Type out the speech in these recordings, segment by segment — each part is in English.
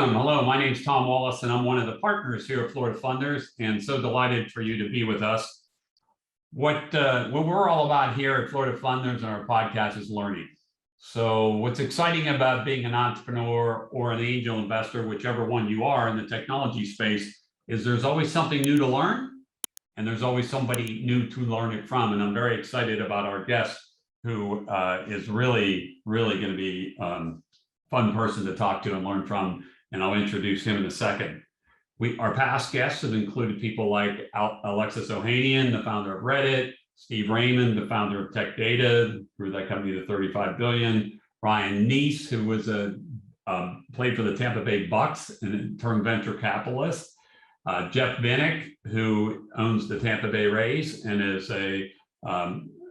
Welcome. Hello, my name is Tom Wallace, and I'm one of the partners here at Florida Funders, and so delighted for you to be with us. What we're all about here at Florida Funders and our podcast is learning. So what's exciting about being an entrepreneur or an angel investor, whichever one you are in the technology space, is there's always something new to learn, and there's always somebody new to learn it from. And I'm very excited about our guest, who is really going to be fun person to talk to and learn from, and I'll introduce him in a second. Our past guests have included people like Alexis Ohanian, the founder of Reddit, Steve Raymond, the founder of Tech Data, grew that company to 35 billion, Ryan Neese, who was played for the Tampa Bay Bucks and turned venture capitalist, Jeff Vinnick, who owns the Tampa Bay Rays and is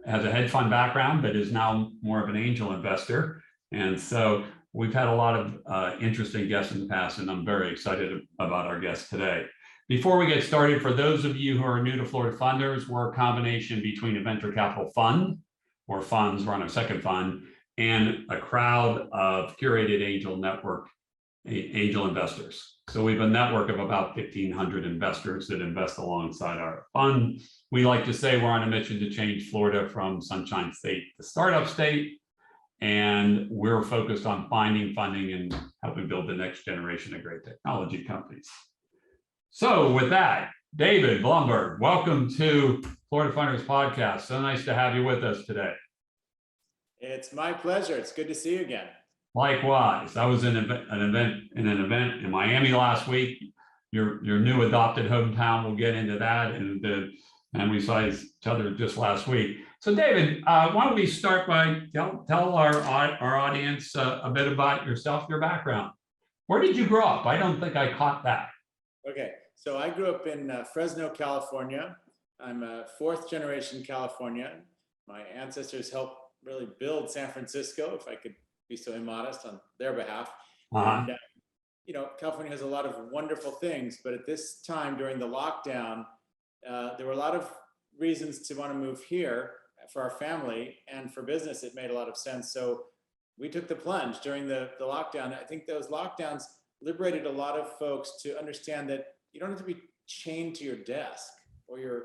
has a hedge fund background, but is now more of an angel investor. And so we've had a lot of interesting guests in the past, and I'm very excited about our guest today. Before we get started, for those of you who are new to Florida Funders, we're a combination between a venture capital fund, or funds, we're on our second fund, and a crowd of curated angel investors. So we have a network of about 1,500 investors that invest alongside our fund. We like to say we're on a mission to change Florida from Sunshine State to startup state. And we're focused on finding funding and helping build the next generation of great technology companies. So with that, David Blumberg, welcome to Florida Funders Podcast. So nice to have you with us today. It's my pleasure. It's good to see you again. Likewise. I was in an event in Miami last week. Your new adopted hometown. We'll get into that, and we saw each other just last week. So David, why don't we start by tell our audience a bit about yourself, your background. Where did you grow up? I don't think I caught that. Okay, so I grew up in Fresno, California. I'm a fourth generation Californian. My ancestors helped really build San Francisco, if I could be so immodest on their behalf. And California has a lot of wonderful things, but at this time during the lockdown, there were a lot of reasons to want to move here for our family, and for business it made a lot of sense. So we took the plunge during the lockdown. I think those lockdowns liberated a lot of folks to understand that you don't have to be chained to your desk or your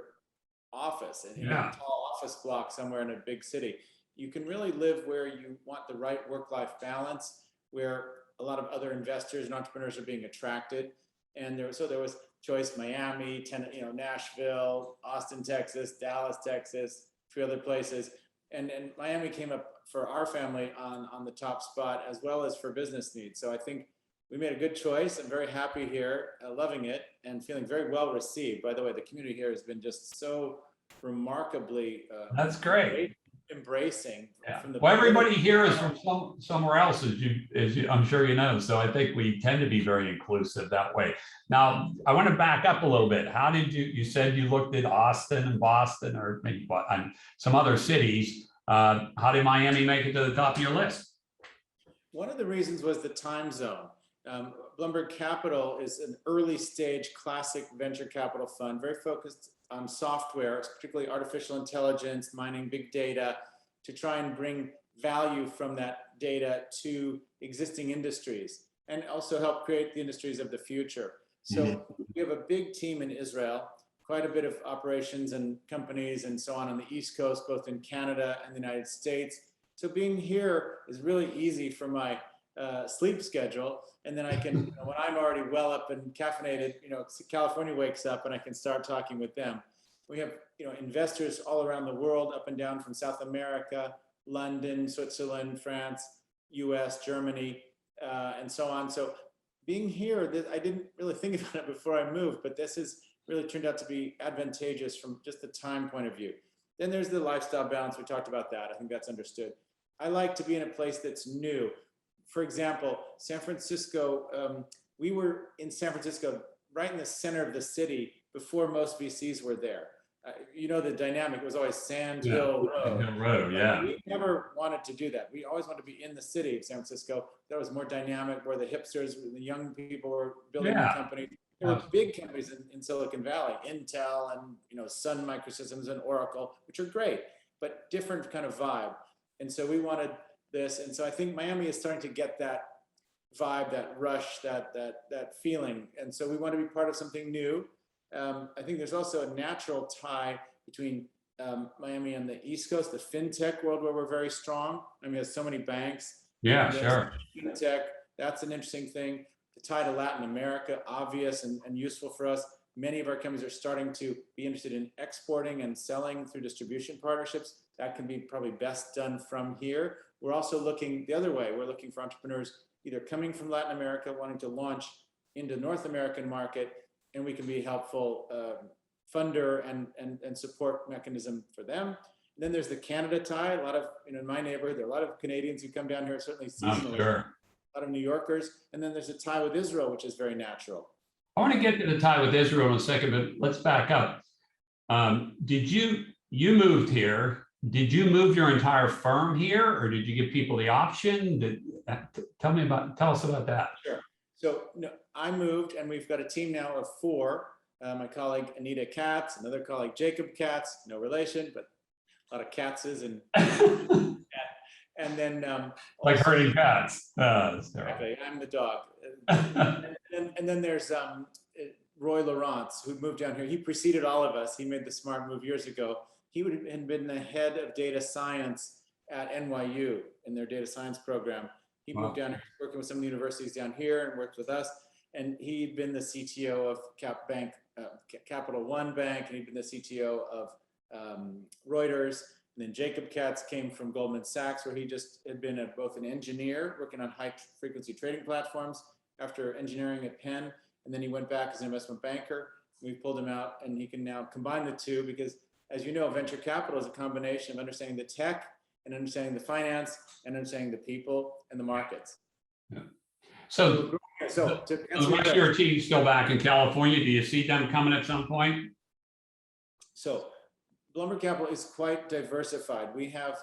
office in a tall office block somewhere in a big city. You can really live where you want the right work-life balance, where a lot of other investors and entrepreneurs are being attracted. And there was choice: Miami, Nashville, Austin, Texas, Dallas, Texas, a few other places. And Miami came up for our family on the top spot, as well as for business needs. So I think we made a good choice. I'm very happy here, loving it, and feeling very well received. By the way, the community here has been just so remarkably that's great. Embracing. From the everybody here is from somewhere else, as you, I'm sure you know. So I think we tend to be very inclusive that way. Now, I want to back up a little bit. How did you said you looked at Austin and Boston, or maybe some other cities. How did Miami make it to the top of your list? One of the reasons was the time zone. Blumberg Capital is an early stage classic venture capital fund, very focused on software, particularly artificial intelligence, mining big data, to try and bring value from that data to existing industries and also help create the industries of the future. So we have a big team in Israel, quite a bit of operations and companies and so on the East Coast, both in Canada and the United States. So being here is really easy for my sleep schedule. And then I can, when I'm already well up and caffeinated, California wakes up and I can start talking with them. We have, investors all around the world, up and down from South America, London, Switzerland, France, US, Germany, and so on. So being here, I didn't really think about it before I moved, but this has really turned out to be advantageous from just the time point of view. Then there's the lifestyle balance. We talked about that. I think that's understood. I like to be in a place that's new. For example, San Francisco, we were in San Francisco right in the center of the city before most VCs were there. The dynamic was always Sand Hill Road. We never wanted to do that. We always wanted to be in the city of San Francisco. That was more dynamic, where the hipsters, the young people were building the company. There were big companies in Silicon Valley, Intel and Sun Microsystems and Oracle, which are great, but different kind of vibe. And so we wanted this. And so I think Miami is starting to get that vibe, that rush, that feeling. And so we want to be part of something new. I think there's also a natural tie between Miami and the East Coast, the fintech world, where we're very strong. Miami has so many banks. Yeah, sure. Fintech, that's an interesting thing. The tie to Latin America, obvious and useful for us. Many of our companies are starting to be interested in exporting and selling through distribution partnerships. That can be probably best done from here. We're also looking the other way. We're looking for entrepreneurs either coming from Latin America, wanting to launch into North American market, and we can be helpful funder and support mechanism for them. And then there's the Canada tie. A lot of, in my neighborhood, there are a lot of Canadians who come down here, certainly seasonally. Sure. A lot of New Yorkers. And then there's a tie with Israel, which is very natural. I want to get to the tie with Israel in a second, but let's back up. Did you moved here? Did you move your entire firm here, or did you give people the option? Tell us about that. Sure. So no, I moved, and we've got a team now of 4. My colleague Anita Katz, another colleague Jacob Katz, no relation, but a lot of Katzes and and then like also, herding cats. Exactly, I'm the dog. and then there's Roy Laurence, who moved down here. He preceded all of us. He made the smart move years ago. He would have been the head of data science at NYU in their data science program. He moved down here, working with some of the universities down here, and worked with us. And he'd been the CTO of Capital One Bank, and he'd been the CTO of Reuters. And then Jacob Katz came from Goldman Sachs, where he just had been both an engineer working on high frequency trading platforms after engineering at Penn. And then he went back as an investment banker. We pulled him out, and he can now combine the two because, as you know, venture capital is a combination of understanding the tech and understanding the finance and understanding the people and the markets. Yeah. So the rest of your team's still back in California. Do you see them coming at some point? So Blumberg Capital is quite diversified. We have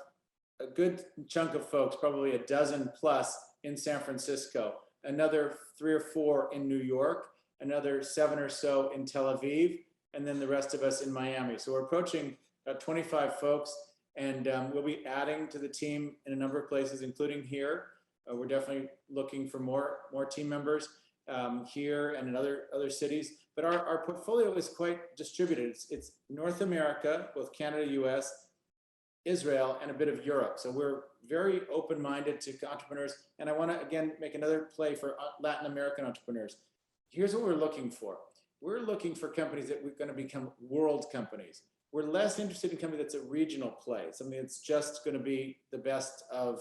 a good chunk of folks, probably a dozen plus in San Francisco, another 3 or 4 in New York, another 7 or so in Tel Aviv, and then the rest of us in Miami. So we're approaching about 25 folks, and we'll be adding to the team in a number of places, including here. We're definitely looking for more team members here and in other cities. But our portfolio is quite distributed. It's North America, both Canada, US, Israel, and a bit of Europe. So we're very open-minded to entrepreneurs. And I want to, again, make another play for Latin American entrepreneurs. Here's what we're looking for. We're looking for companies that we're going to become world companies. We're less interested in a company that's a regional play, something that's just going to be the best of,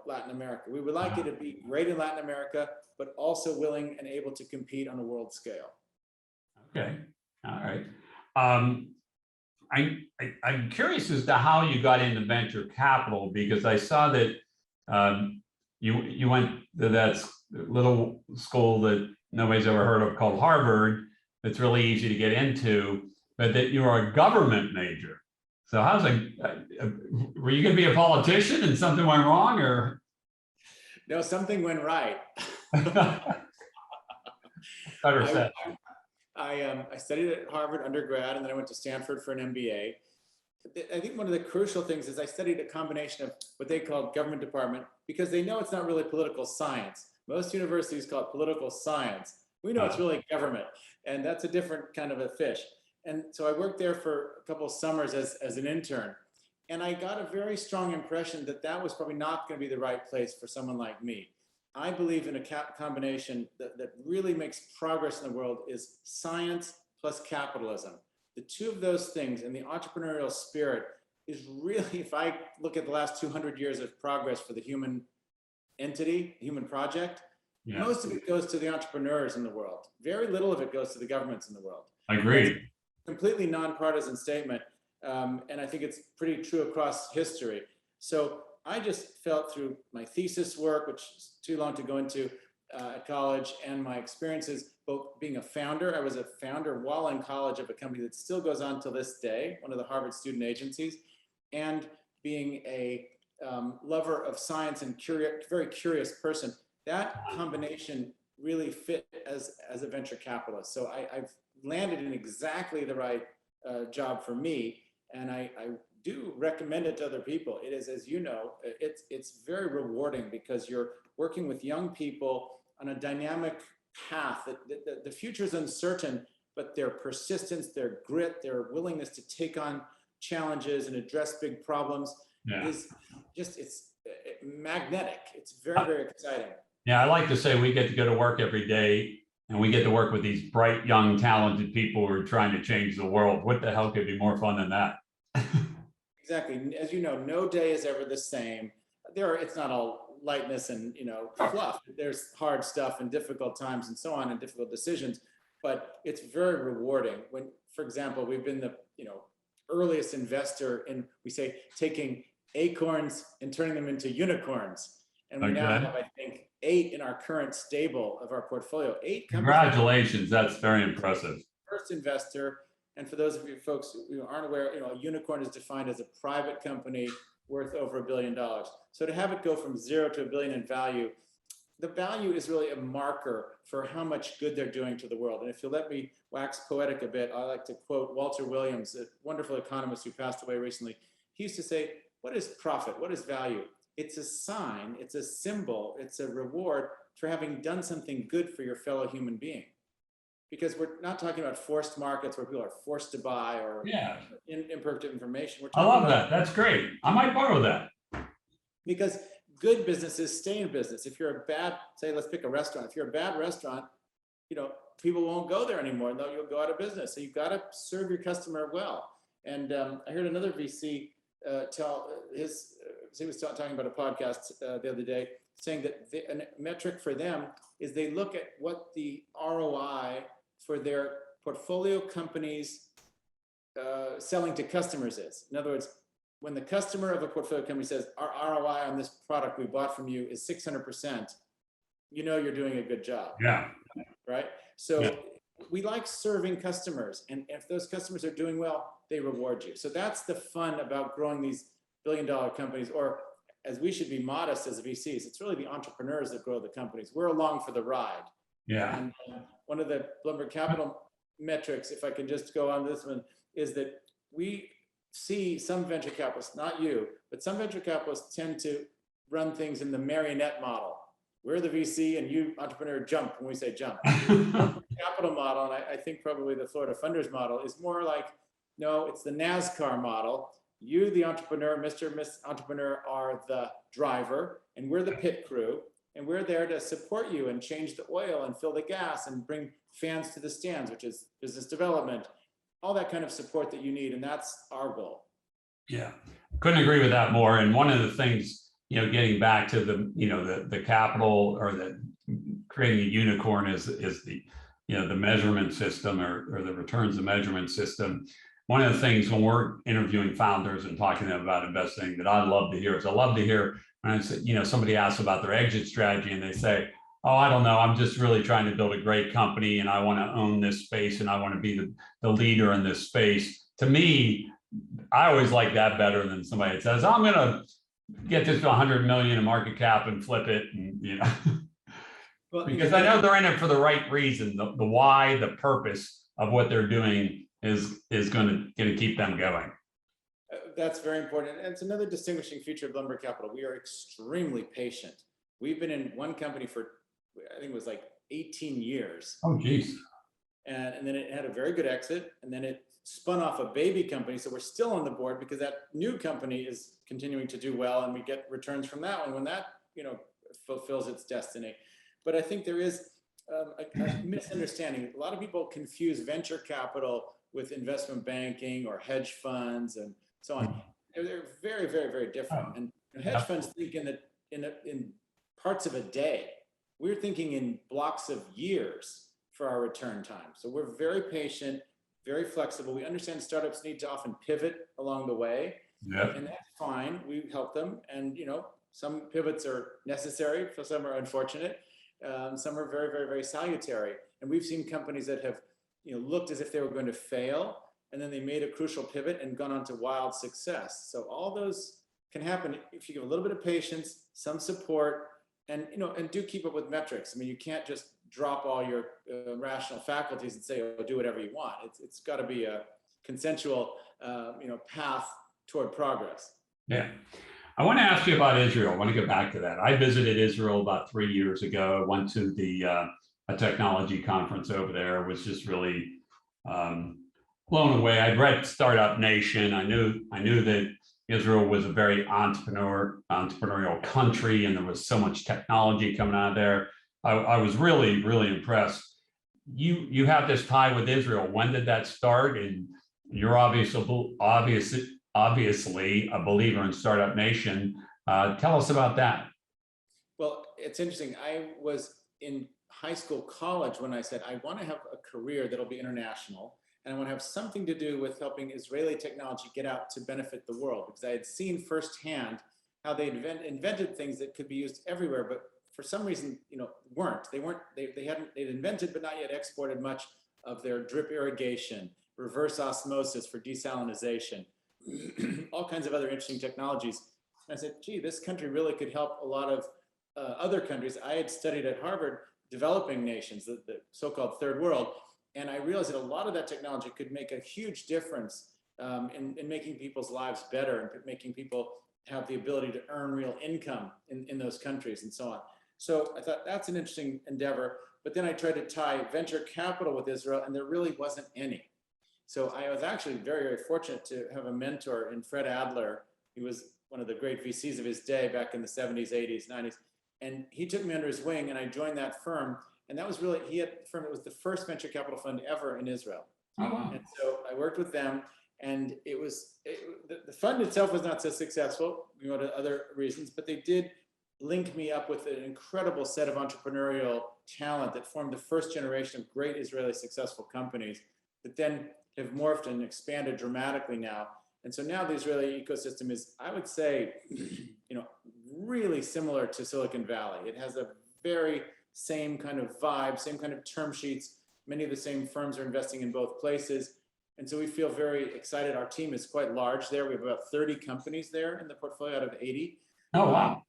Latin America. We would like it to be great in Latin America, but also willing and able to compete on a world scale. Okay, all right. I'm curious as to how you got into venture capital, because I saw that you went to that little school that nobody's ever heard of called Harvard. That's really easy to get into, but that you are a government major. So were you going to be a politician and something went wrong, or? No, something went right. Better said. I studied at Harvard undergrad, and then I went to Stanford for an MBA. I think one of the crucial things is I studied a combination of what they call government department, because they know it's not really political science. Most universities call it political science. We know it's really government, and that's a different kind of a fish. And so I worked there for a couple of summers as an intern, and I got a very strong impression that that was probably not going to be the right place for someone like me. I believe in a combination that really makes progress in the world is science plus capitalism. The two of those things and the entrepreneurial spirit is really, if I look at the last 200 years of progress for the human entity, human project, most of it goes to the entrepreneurs in the world. Very little of it goes to the governments in the world. I agree. Completely nonpartisan statement. And I think it's pretty true across history. So I just felt through my thesis work, which is too long to go into at college, and my experiences, both being a founder. I was a founder while in college of a company that still goes on to this day, one of the Harvard student agencies, and being a lover of science and very curious person. That combination really fit as a venture capitalist. So I've landed in exactly the right job for me. And I do recommend it to other people. It is, as you know, it's very rewarding because you're working with young people on a dynamic path. The future is uncertain, but their persistence, their grit, their willingness to take on challenges and address big problems is just, it's magnetic. It's very, very exciting. Yeah, I like to say we get to go to work every day and we get to work with these bright, young, talented people who are trying to change the world. What the hell could be more fun than that? Exactly. As you know, no day is ever the same. It's not all lightness and, fluff. There's hard stuff and difficult times and so on and difficult decisions, but it's very rewarding when, for example, we've been the, earliest investor in, we say, taking acorns and turning them into unicorns. And we now have, I think, 8 in our current stable of our portfolio. 8 companies. Congratulations. That's very impressive. First investor. And for those of you folks who aren't aware, a unicorn is defined as a private company worth over $1 billion. So to have it go from 0 to $1 billion in value, the value is really a marker for how much good they're doing to the world. And if you'll let me wax poetic a bit, I like to quote Walter Williams, a wonderful economist who passed away recently. He used to say, what is profit? What is value? It's a sign, it's a symbol, it's a reward for having done something good for your fellow human being. Because we're not talking about forced markets where people are forced to buy or imperfect information. I love that. That's great. I might borrow that. Because good businesses stay in business. If you're a bad, say, let's pick a restaurant. If you're a bad restaurant, people won't go there anymore. You'll go out of business. So you've got to serve your customer well. And I heard another VC he was talking about a podcast the other day, saying that a metric for them is they look at what the ROI for their portfolio companies selling to customers is. In other words, when the customer of a portfolio company says, our ROI on this product we bought from you is 600%, you're doing a good job. Yeah. Right? So we like serving customers. And if those customers are doing well, they reward you. So that's the fun about growing these billion-dollar companies, or as we should be modest as VCs, it's really the entrepreneurs that grow the companies. We're along for the ride. Yeah. And one of the Blumberg Capital metrics, if I can just go on this one, is that we see some venture capitalists, not you, but some venture capitalists tend to run things in the marionette model. We're the VC and you, entrepreneur, jump when we say jump. The capital model, and I think probably the Florida Funders model, is more like, no, it's the NASCAR model. You, the entrepreneur, Mr. and Miss Entrepreneur, are the driver, and we're the pit crew, and we're there to support you and change the oil and fill the gas and bring fans to the stands, which is business development, all that kind of support that you need, and that's our goal. Yeah, couldn't agree with that more. And one of the things, getting back to the capital or the creating a unicorn is the the measurement system or the returns and measurement system. One of the things when we're interviewing founders and talking to them about investing that I love to hear is I love to hear when I say, somebody asks about their exit strategy and they say, oh, I don't know, I'm just really trying to build a great company and I want to own this space and I want to be the leader in this space. To me, I always like that better than somebody that says, I'm going to get this to 100 million in market cap and flip it. And, well, because I know they're in it for the right reason. The why, the purpose of what they're doing is going to keep them going. That's very important. And it's another distinguishing feature of Blumberg Capital. We are extremely patient. We've been in one company for, I think it was like 18 years. Oh, geez. And then it had a very good exit. And then it spun off a baby company. So we're still on the board because that new company is continuing to do well. And we get returns from that one when that, fulfills its destiny. But I think there is a misunderstanding. A lot of people confuse venture capital with investment banking or hedge funds and so on. They're very, very, very different. And hedge funds think in parts of a day. We're thinking in blocks of years for our return time. So we're very patient, very flexible. We understand startups need to often pivot along the way. Yep. And that's fine. We help them. And, some pivots are necessary, for some are unfortunate. Some are very, very, very salutary. And we've seen companies that have, looked as if they were going to fail, and then they made a crucial pivot and gone on to wild success. So all those can happen if you give a little bit of patience, some support, and and do keep up with metrics. I mean, you can't just drop all your rational faculties and say, "Oh, do whatever you want." It's got to be a consensual, path toward progress. Yeah. I want to ask you about Israel. I want to go back to that. I visited Israel about 3 years ago. I went to a technology conference over there. It was just really blown away. I'd read Startup Nation. I knew that Israel was a very entrepreneurial country, and there was so much technology coming out of there. I was really, really impressed. You have this tie with Israel. When did that start? And you're obviously a believer in Startup Nation. Tell us about that. Well, it's interesting. I was in high school, college when I said, I want to have a career that'll be international, and I want to have something to do with helping Israeli technology get out to benefit the world, because I had seen firsthand how they invented things that could be used everywhere, but for some reason, they'd invented but not yet exported much of their drip irrigation, reverse osmosis for desalination, all kinds of other interesting technologies. And I said, gee, this country really could help a lot of other countries. I had studied at Harvard, developing nations, the so-called third world, and I realized that a lot of that technology could make a huge difference in making people's lives better and making people have the ability to earn real income in those countries and so on. So I thought that's an interesting endeavor, but then I tried to tie venture capital with Israel, and there really wasn't any. So I was actually very, very fortunate to have a mentor in Fred Adler. He was one of the great VCs of his day back in the 70s, 80s, 90s. And he took me under his wing, and I joined that firm. And that was really, it was the first venture capital fund ever in Israel. Oh, wow. And so I worked with them, and the fund itself was not so successful, to other reasons, but they did link me up with an incredible set of entrepreneurial talent that formed the first generation of great Israeli successful companies that then have morphed and expanded dramatically now. And so now the Israeli ecosystem is, I would say, really similar to Silicon Valley. It has a very same kind of vibe, same kind of term sheets. Many of the same firms are investing in both places. And so we feel very excited. Our team is quite large there. We have about 30 companies there in the portfolio out of 80. Oh, wow.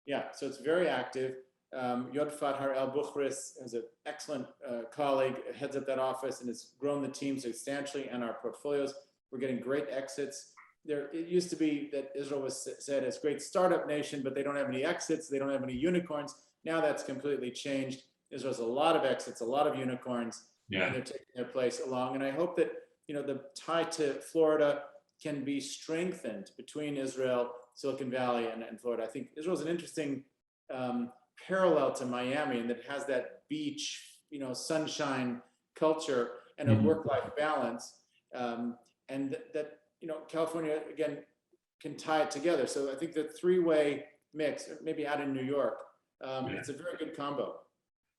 Yeah, so it's very active. Yodfat Har-El Bukhris is an excellent colleague, heads up that office, and has grown the team substantially and our portfolios. We're getting great exits. It used to be that Israel was said as great startup nation, but they don't have any exits. They don't have any unicorns. Now that's completely changed. Israel has a lot of exits, a lot of unicorns, and they're taking their place along. And I hope that the tie to Florida can be strengthened between Israel, Silicon Valley, and Florida. I think Israel is an interesting parallel to Miami, and that has that beach, sunshine culture and a work-life balance, and that California again can tie it together. So I think the three-way mix, maybe out in New York, it's a very good combo.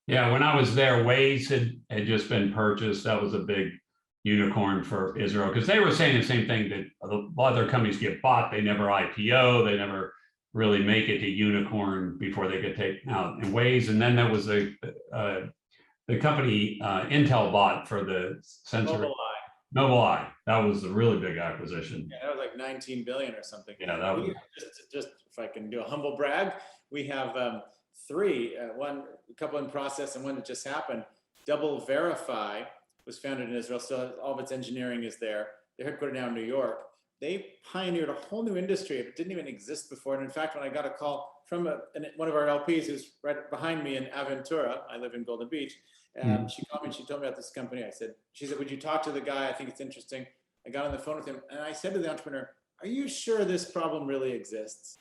Yeah, when I was there, Waze had just been purchased. That was a big unicorn for Israel, because they were saying the same thing, that a lot of their companies get bought, they never IPO, they never really make it to unicorn before they get taken out in Waze. And then there was the company Intel bought for the sensor. Mobileye. That was a really big acquisition. Yeah, that was like 19 billion or something. Yeah, that was just if I can do a humble brag, we have three, a couple in process and one that just happened. DoubleVerify was founded in Israel, so all of its engineering is there. They're headquartered now in New York. They pioneered a whole new industry. It didn't even exist before. And in fact, when I got a call from one of our LPs who's right behind me in Aventura, I live in Golden Beach, she called me and she told me about this company. She said, would you talk to the guy? I think it's interesting. I got on the phone with him and I said to the entrepreneur, are you sure this problem really exists?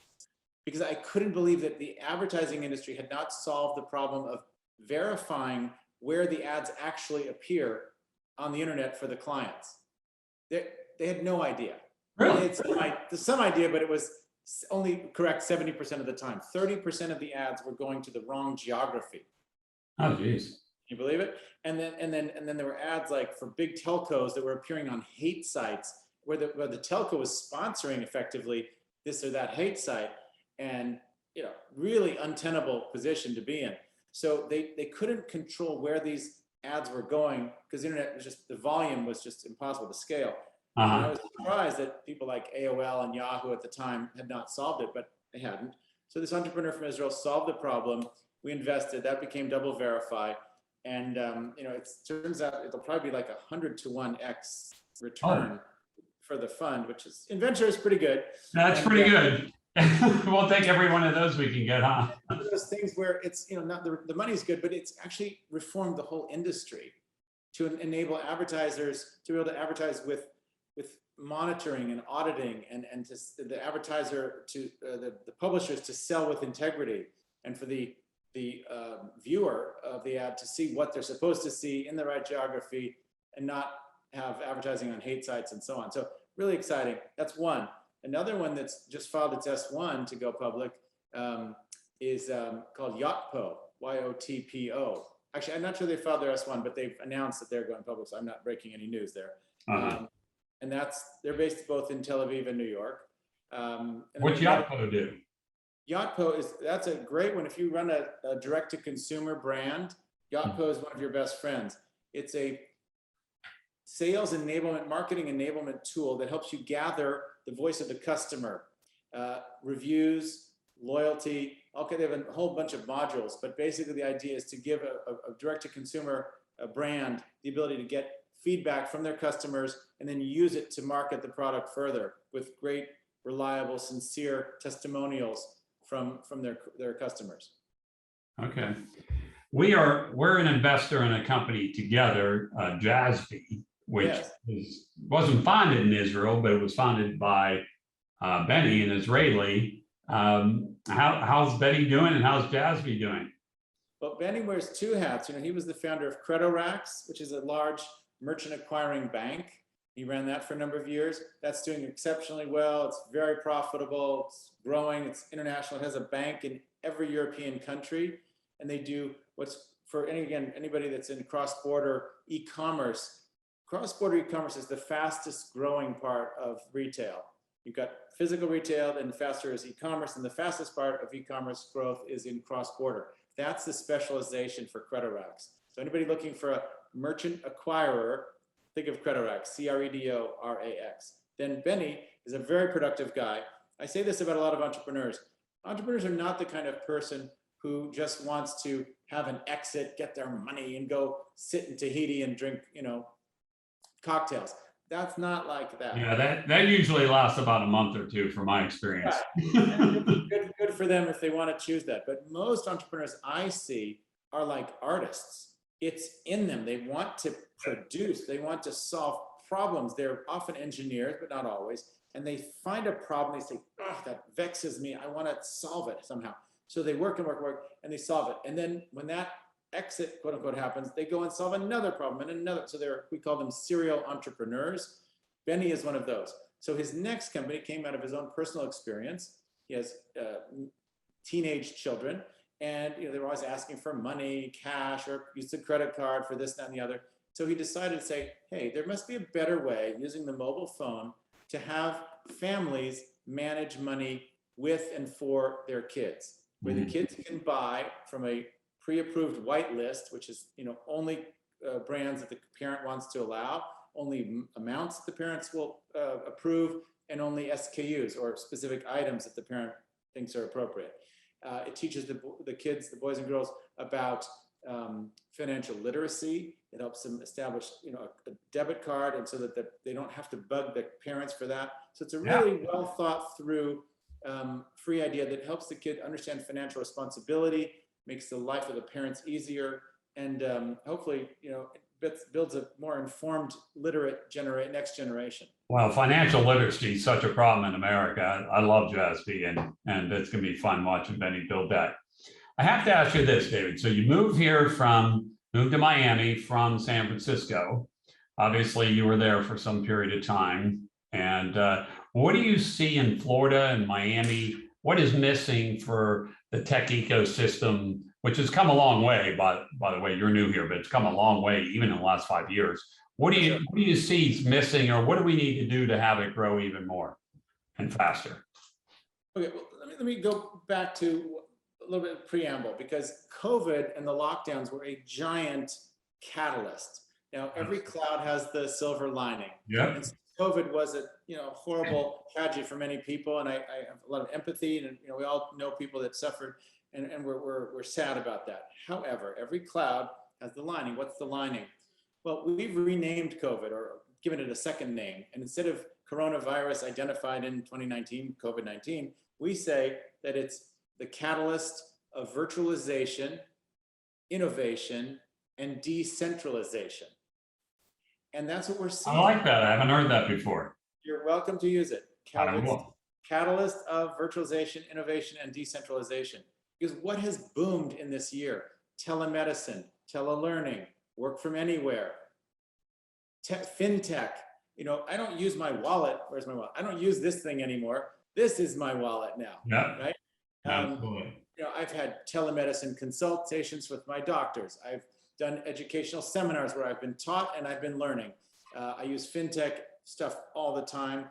Because I couldn't believe that the advertising industry had not solved the problem of verifying where the ads actually appear on the internet for the clients. They had no idea. Really? It's some idea, but it was only correct 70% of the time. 30% of the ads were going to the wrong geography. Oh, geez. You believe it? And then there were ads like for big telcos that were appearing on hate sites where the telco was sponsoring effectively this or that hate site, and really untenable position to be in. So they couldn't control where these ads were going because the internet was the volume was just impossible to scale. And I was surprised that people like AOL and Yahoo at the time had not solved it, but they hadn't. So this entrepreneur from Israel solved the problem. We invested. That became DoubleVerify. And it turns out it'll probably be like 100 to 1x return for the fund, which is in venture is pretty good. That's And, pretty good. We'll take every one of those we can get, huh? one of those things where it's, not the money's good, but it's actually reformed the whole industry to enable advertisers to be able to advertise with monitoring and auditing, and to the advertiser to the publishers to sell with integrity, and for the viewer of the ad to see what they're supposed to see in the right geography and not have advertising on hate sites and so on. So really exciting. That's one. Another one that's just filed its S1 to go public is called Yakpo, YOTPO. Actually, I'm not sure they filed their S1, but they've announced that they're going public, so I'm not breaking any news there. And they're based both in Tel Aviv and New York. What's Yakpo do? Yakpo that's a great one. If you run a direct-to-consumer brand, Yakpo is one of your best friends. It's a sales enablement, marketing enablement tool that helps you gather the voice of the customer, reviews, loyalty. Okay, they have a whole bunch of modules, but basically the idea is to give a direct-to-consumer brand the ability to get feedback from their customers and then use it to market the product further with great, reliable, sincere testimonials from their customers. Okay. We're an investor in a company together, Jazzbee, which wasn't founded in Israel, but it was founded by Benny, an Israeli. How's Benny doing, and how's Jazzbee doing? Well, Benny wears two hats. He was the founder of Credorax, which is a large merchant acquiring bank. He ran that for a number of years. That's doing exceptionally well. It's very profitable. It's growing. It's international. It has a bank in every European country, and they do what's for anybody that's in cross-border e-commerce. Cross-border e-commerce is the fastest growing part of retail. You've got physical retail, and faster is e-commerce, and the fastest part of e-commerce growth is in cross-border. That's the specialization for Credorax. So anybody looking for a merchant acquirer, think of Credorax, Credorax. Then Benny is a very productive guy. I say this about a lot of entrepreneurs. Entrepreneurs are not the kind of person who just wants to have an exit, get their money, and go sit in Tahiti and drink, cocktails. That's not like that. Yeah, that usually lasts about a month or two, from my experience. Right. Good for them if they want to choose that. But most entrepreneurs I see are like artists. It's in them. They want to produce. They want to solve problems. They're often engineers, but not always. And they find a problem. They say, "Oh, that vexes me. I want to solve it somehow." So they work, and they solve it. And then when that exit, quote unquote, happens, they go and solve another problem and another. So we call them serial entrepreneurs. Benny is one of those. So his next company came out of his own personal experience. He has teenage children, and they were always asking for money, cash, or use a credit card for this, that, and the other. So he decided to say, hey, there must be a better way using the mobile phone to have families manage money with and for their kids, where the kids can buy from a pre-approved whitelist, which is only brands that the parent wants to allow, only amounts that the parents will approve, and only SKUs or specific items that the parent thinks are appropriate. It teaches the kids, the boys and girls, about financial literacy. It helps them establish a debit card, and so that they don't have to bug the parents for that. So it's a really well thought through free idea that helps the kid understand financial responsibility, makes the life of the parents easier, and hopefully builds a more informed, literate next generation. Well, financial literacy is such a problem in America. I love Jazzbee, and it's going to be fun watching Benny build that. I have to ask you this, David. So you moved to Miami from San Francisco. Obviously, you were there for some period of time. And what do you see in Florida and Miami? What is missing for the tech ecosystem, which has come a long way, by the way, you're new here, but it's come a long way even in the last 5 years. What do you see is missing, or what do we need to do to have it grow even more and faster? Okay, well, let me go back to a little bit of preamble, because COVID and the lockdowns were a giant catalyst. Now, every cloud has the silver lining. Yeah. COVID was a horrible tragedy for many people, and I have a lot of empathy, and we all know people that suffered, and we're sad about that. However, every cloud has the lining. What's the lining? Well, we've renamed COVID, or given it a second name. And instead of coronavirus identified in 2019, COVID-19, we say that it's the catalyst of virtualization, innovation, and decentralization. And that's what we're seeing. I like that. I haven't heard that before. You're welcome to use it. I will. Catalyst of virtualization, innovation, and decentralization. Because what has boomed in this year? Telemedicine, telelearning, work from anywhere, fintech. You know, I don't use my wallet. Where's my wallet? I don't use this thing anymore. This is my wallet now. Yeah. Right. Absolutely. You know, I've had telemedicine consultations with my doctors. I've done educational seminars where I've been taught and I've been learning. I use fintech stuff all the time.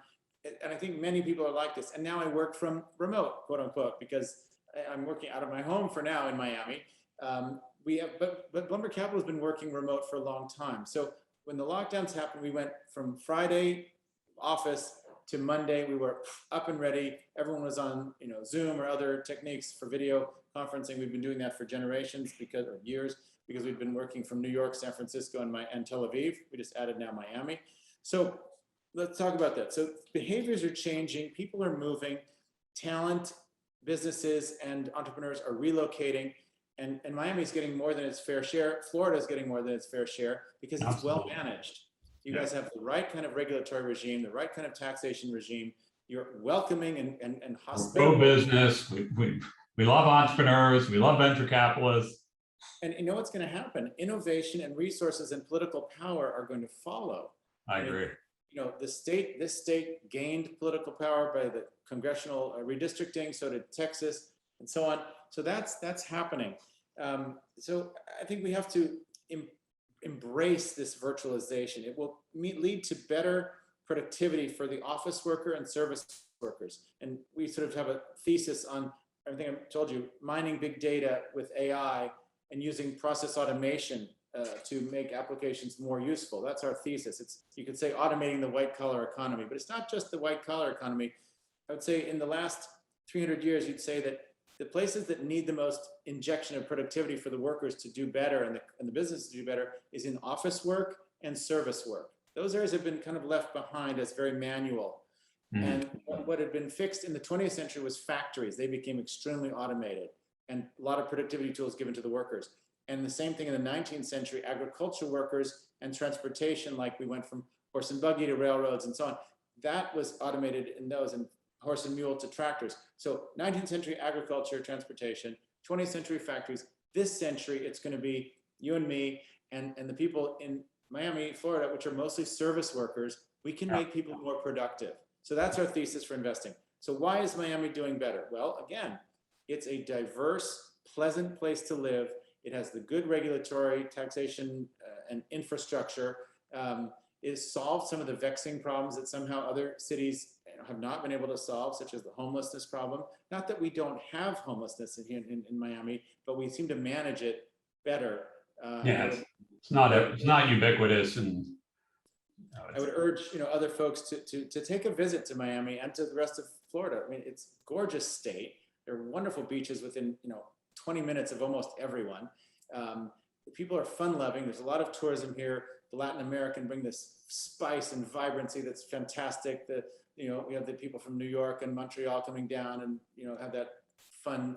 And I think many people are like this. And now I work from remote, quote unquote, because I'm working out of my home for now in Miami. But Blumberg Capital has been working remote for a long time. So when the lockdowns happened, we went from Friday office to Monday. We were up and ready. Everyone was on, you know, Zoom or other techniques for video conferencing. We've been doing that for generations or years, because we've been working from New York, San Francisco, and Tel Aviv. We just added now Miami. So let's talk about that. So behaviors are changing. People are moving. Talent, businesses, and entrepreneurs are relocating. And Miami is getting more than its fair share. Florida is getting more than its fair share because it's well managed. You guys have the right kind of regulatory regime, the right kind of taxation regime. You're welcoming and hospitable. Pro-business. We love entrepreneurs. We love venture capitalists. And you know what's going to happen? Innovation and resources and political power are going to follow. I agree. You know, this state gained political power by the congressional redistricting. So did Texas, and so on. So that's happening. So I think we have to embrace this virtualization. It will lead to better productivity for the office worker and service workers. And we sort of have a thesis on everything I told you, mining big data with AI and using process automation to make applications more useful. That's our thesis. It's, you could say, automating the white collar economy, but it's not just the white collar economy. I would say in the last 300 years, you'd say that the places that need the most injection of productivity for the workers to do better and the business to do better is in office work and service work. Those areas have been kind of left behind as very manual. And what had been fixed in the 20th century was factories. They became extremely automated and a lot of productivity tools given to the workers. And the same thing in the 19th century, agricultural workers and transportation, like we went from horse and buggy to railroads and so on, that was automated in those, and horse and mule to tractors. So 19th century agriculture, transportation, 20th century factories. This century, it's going to be you and me and the people in Miami, Florida, which are mostly service workers. We can make people more productive. So that's our thesis for investing. So why is Miami doing better? Well, again, it's a diverse, pleasant place to live. It has the good regulatory, taxation, and infrastructure. It has solved some of the vexing problems that somehow other cities have not been able to solve, such as the homelessness problem. Not that we don't have homelessness in Miami, but we seem to manage it better. It's not ubiquitous, and I would urge other folks to take a visit to Miami and to the rest of Florida. I mean, it's a gorgeous state. There are wonderful beaches within 20 minutes of almost everyone. The people are fun-loving. There's a lot of tourism here. The Latin American bring this spice and vibrancy that's fantastic. We have the people from New York and Montreal coming down and have that fun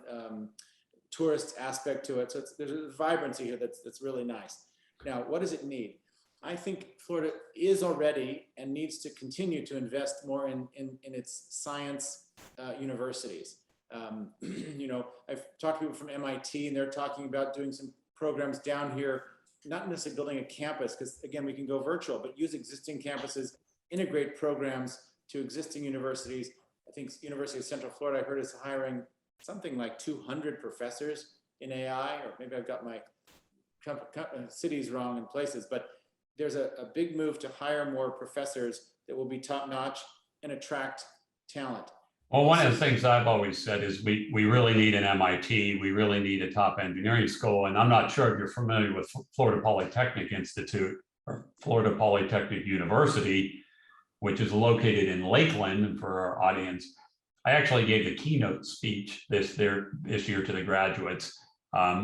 tourist aspect to it. So there's a vibrancy here that's really nice. Now, what does it need? I think Florida is already and needs to continue to invest more in its science universities. I've talked to people from MIT, and they're talking about doing some programs down here, not necessarily building a campus, because again, we can go virtual, but use existing campuses, integrate programs to existing universities. I think University of Central Florida, I heard, is hiring something like 200 professors in AI, or maybe I've got my cities wrong in places, but there's a big move to hire more professors that will be top-notch and attract talent. Well, one of the things I've always said is we really need an MIT, we really need a top engineering school. And I'm not sure if you're familiar with Florida Polytechnic Institute or Florida Polytechnic University, which is located in Lakeland. And for our audience, I actually gave the keynote speech this year to the graduates,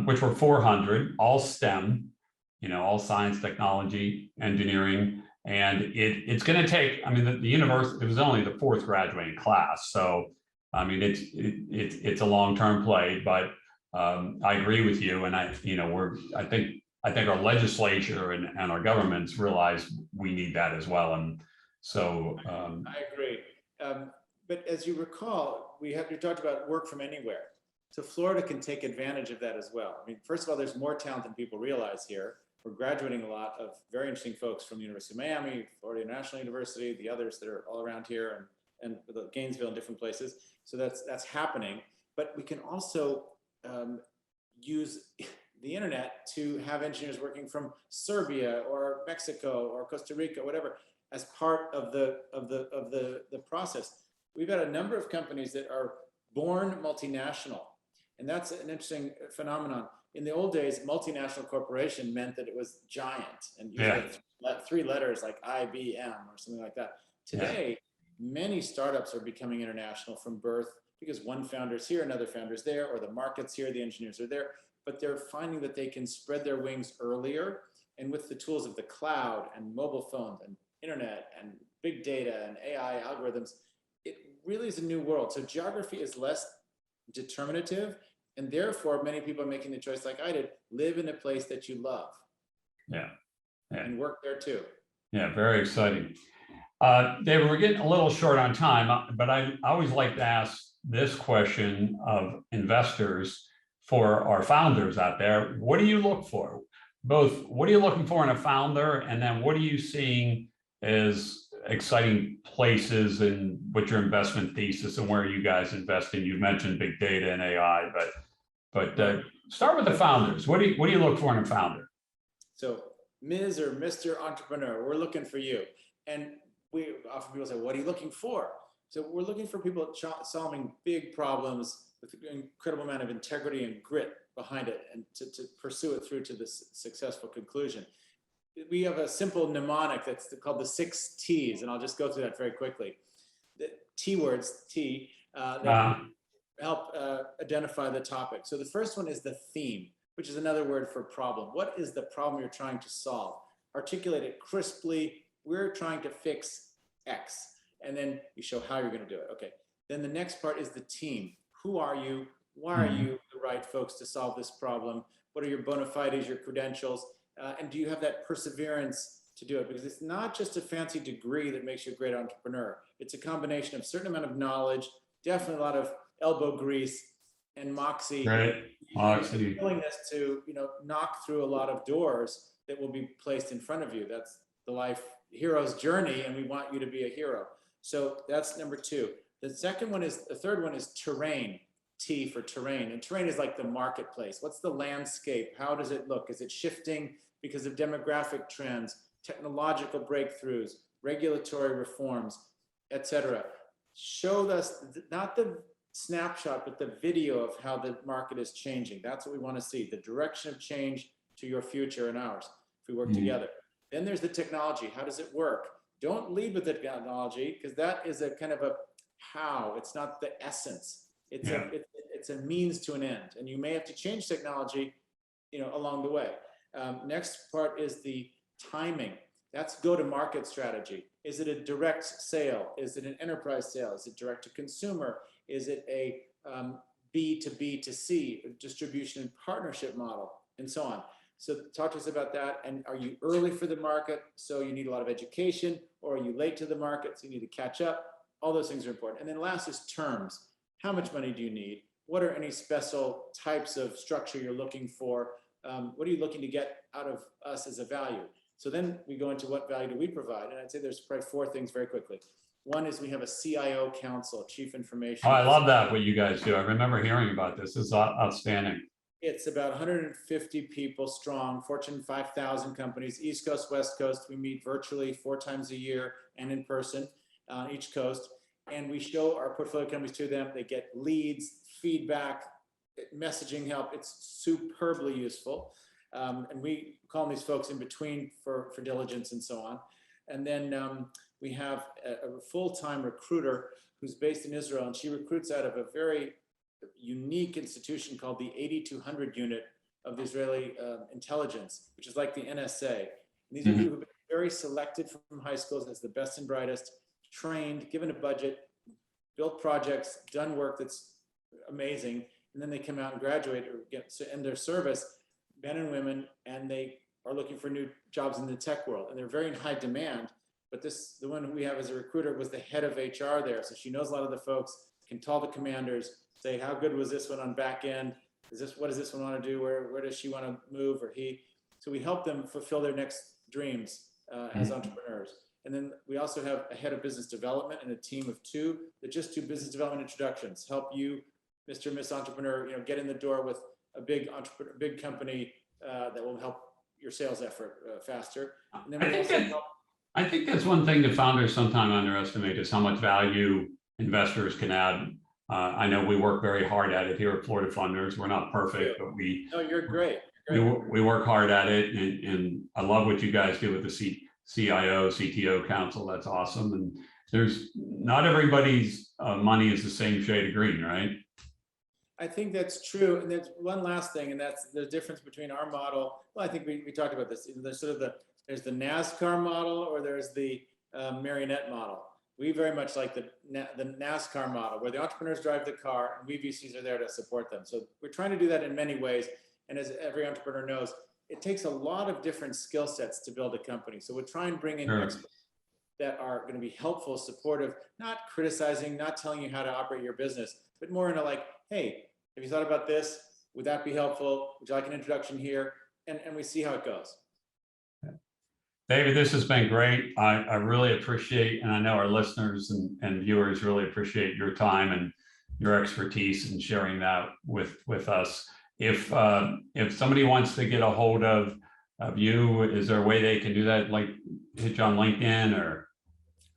which were 400, all STEM, all science, technology, engineering. And it's going to take, I mean, the university, it was only the fourth graduating class. So, I mean, it's a long-term play, but I agree with you. And I think our legislature and our governments realize we need that as well. And so I agree. But as you recall, you talked about work from anywhere. So Florida can take advantage of that as well. I mean, first of all, there's more talent than people realize here. We're graduating a lot of very interesting folks from the University of Miami, Florida International University, the others that are all around here, and Gainesville and different places. So that's happening. But we can also use the internet to have engineers working from Serbia or Mexico or Costa Rica, whatever, as part of the process. We've got a number of companies that are born multinational, and that's an interesting phenomenon. In the old days, multinational corporation meant that it was giant, and you had three letters like IBM or something like that. Today, many startups are becoming international from birth because one founder's here, another founder's there, or the market's here, the engineers are there, but they're finding that they can spread their wings earlier, and with the tools of the cloud and mobile phones and internet and big data and AI algorithms, it really is a new world. So geography is less determinative, and therefore many people are making the choice like I did, live in a place that you love. And work there too. Yeah, very exciting. David, we're getting a little short on time, but I always like to ask this question of investors for our founders out there. What do you look for? Both, what are you looking for in a founder? And then what are you seeing as exciting places and what's your investment thesis and where you guys invest in? You mentioned big data and AI, but start with the founders. What do you look for in a founder? So Ms. or Mr. Entrepreneur, we're looking for you. And we often people say, what are you looking for? So we're looking for people solving big problems with an incredible amount of integrity and grit behind it, and to pursue it through to this successful conclusion. We have a simple mnemonic that's called the 6 T's, and I'll just go through that very quickly. The T words, that help identify the topic. So the first one is the theme, which is another word for problem. What is the problem you're trying to solve? Articulate it crisply. We're trying to fix X. And then you show how you're going to do it. Okay. Then the next part is the team. Who are you? Why are you the right folks to solve this problem? What are your bona fides, your credentials? And do you have that perseverance to do it? Because it's not just a fancy degree that makes you a great entrepreneur. It's a combination of a certain amount of knowledge, definitely a lot of elbow grease and moxie. Right. Moxie. Willingness to, knock through a lot of doors that will be placed in front of you. That's the life hero's journey, and we want you to be a hero. So that's number 2. The third one is terrain. T for terrain. And terrain is like the marketplace. What's the landscape? How does it look? Is it shifting because of demographic trends, technological breakthroughs, regulatory reforms, etc.? Show us not the snapshot, but the video of how the market is changing. That's what we want to see, the direction of change to your future and ours, if we work together. Then there's the technology. How does it work? Don't lead with the technology, because that is a kind of a how. It's not the essence. It's a means to an end, and you may have to change technology, along the way. Next part is the timing. That's go-to-market strategy. Is it a direct sale? Is it an enterprise sale? Is it direct to consumer? Is it a B to B to C, distribution and partnership model, and so on? So talk to us about that. And are you early for the market, so you need a lot of education, or are you late to the market, so you need to catch up? All those things are important. And then last is terms. How much money do you need? What are any special types of structure you're looking for? What are you looking to get out of us as a value? So then we go into what value do we provide? And I'd say there's probably 4 things very quickly. One is we have a CIO council, Chief Information. Oh, I love that, what you guys do. I remember hearing about this. It's outstanding. It's about 150 people strong, Fortune 5,000 companies, East Coast, West Coast. We meet virtually 4 times a year and in person on each coast. And we show our portfolio companies to them. They get leads, feedback, messaging help. It's superbly useful. And we call these folks in between for diligence and so on. And then we have a full-time recruiter who's based in Israel, and she recruits out of a very unique institution called the 8200 unit of the Israeli intelligence, which is like the NSA. And these are people who've been very selected from high schools as the best and brightest, trained, given a budget, built projects, done work that's amazing, and then they come out and graduate or get to end their service, men and women, and they are looking for new jobs in the tech world, and they're very in high demand. But the one we have as a recruiter was the head of HR there, so she knows a lot of the folks, can call the commanders, say how good was this one on back end, what does this one want to do, where does she want to move, or he. So we help them fulfill their next dreams as entrepreneurs. And then we also have a head of business development and a team of 2 that just do business development introductions, help you, Mr. and Miss Entrepreneur, get in the door with a big company that will help your sales effort faster. And then I think that's one thing that founders sometimes underestimate is how much value investors can add. I know we work very hard at it here at Florida Funders. We're not perfect, but No, you're great. We work hard at it, and I love what you guys do with the CIO, CTO council. That's awesome. And there's not everybody's money is the same shade of green, right? I think that's true. And there's one last thing, and that's the difference between our model. Well, I think we talked about this. There's sort of there's the NASCAR model, or there's the marionette model. We very much like the NASCAR model, where the entrepreneurs drive the car and we VCs are there to support them. So we're trying to do that in many ways. And as every entrepreneur knows, it takes a lot of different skill sets to build a company. So we'll try and bring in experts that are going to be helpful, supportive, not criticizing, not telling you how to operate your business, but more in a like, hey, have you thought about this? Would that be helpful? Would you like an introduction here? And we see how it goes. David, this has been great. I really appreciate, and I know our listeners and viewers really appreciate your time and your expertise in sharing that with us. If somebody wants to get a hold of you, is there a way they can do that? Like hit you on LinkedIn or?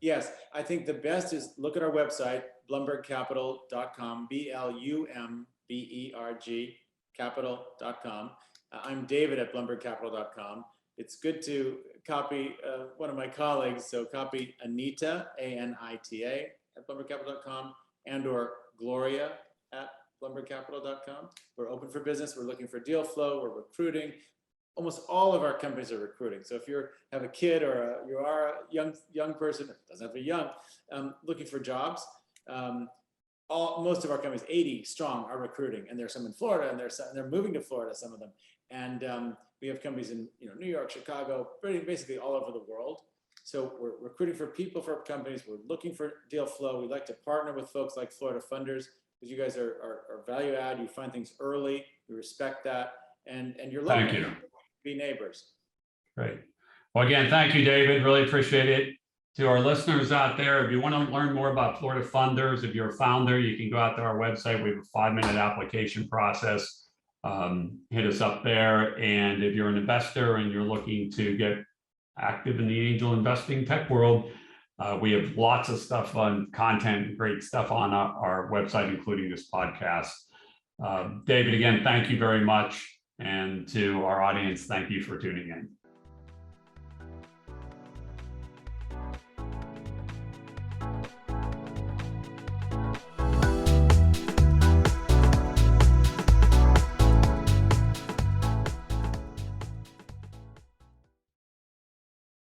Yes, I think the best is look at our website, blumbergcapital.com, BLUMBERG capital.com. I'm David at blumbergcapital.com. It's good to copy one of my colleagues. So copy Anita, ANITA at blumbergcapital.com, and or Gloria at blumbergcapital.com. We're open for business. We're looking for deal flow. We're recruiting. Almost all of our companies are recruiting. So if you have a kid or you are a young person, it doesn't have to be young, looking for jobs, most of our companies, 80 strong, are recruiting, and there's some in Florida, and they're moving to Florida, some of them, and we have companies in New York, Chicago, basically all over the world. So we're recruiting for people for companies. We're looking for deal flow. We like to partner with folks like Florida Funders because you guys are value add. You find things early. We respect that, and you're local. Thank you. Be neighbors. Great. Well, again, thank you, David. Really appreciate it. To our listeners out there, if you want to learn more about Florida Funders, if you're a founder, you can go out to our website. We have a 5-minute application process. Hit us up there. And if you're an investor and you're looking to get active in the angel investing tech world, we have lots of stuff on content, great stuff on our website, including this podcast. David, again, thank you very much. And to our audience, thank you for tuning in.